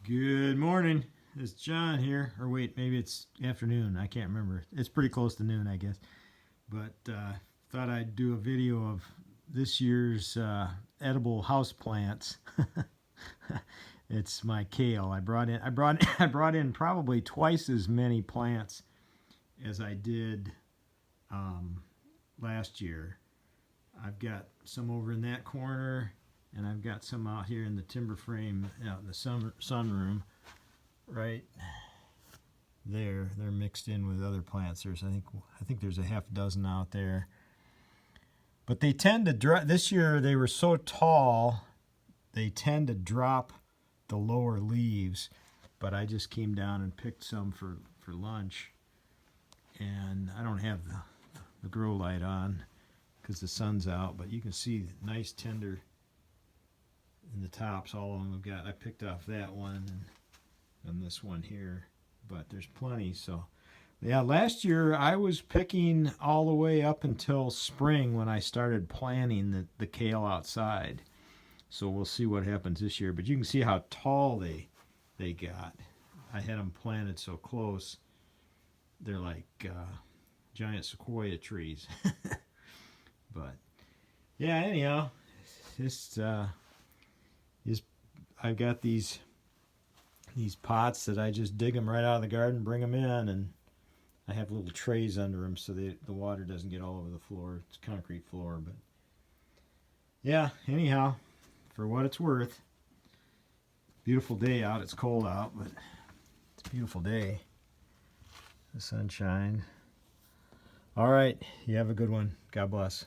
Good morning. It's John here. Or wait, maybe it's afternoon. I can't remember. It's pretty close to noon, I guess. But thought I'd do a video of this year's edible house plants. It's my kale. I brought in probably twice as many plants as I did last year. I've got some over in that corner, and I've got some out here in the timber frame out in the sunroom right there. They're mixed in with other plants. I think there's a half dozen out there. But they tend to drop. This year they were so tall, they tend to drop the lower leaves. But I just came down and picked some for lunch. And I don't have the grow light on because the sun's out, but you can see nice tender in the tops. All of them have got. I picked off that one and this one here, but there's plenty. So yeah, last year I was picking all the way up until spring when I started planting the kale outside. So we'll see what happens this year, but you can see how tall they got. I had them planted so close. They're like giant sequoia trees. But yeah, anyhow, I've got these pots that I just dig them right out of the garden, bring them in, and I have little trays under them so the water doesn't get all over the floor. It's concrete floor, but yeah, anyhow, for what it's worth, beautiful day out. It's cold out, but it's a beautiful day. The sunshine. All right, you have a good one. God bless.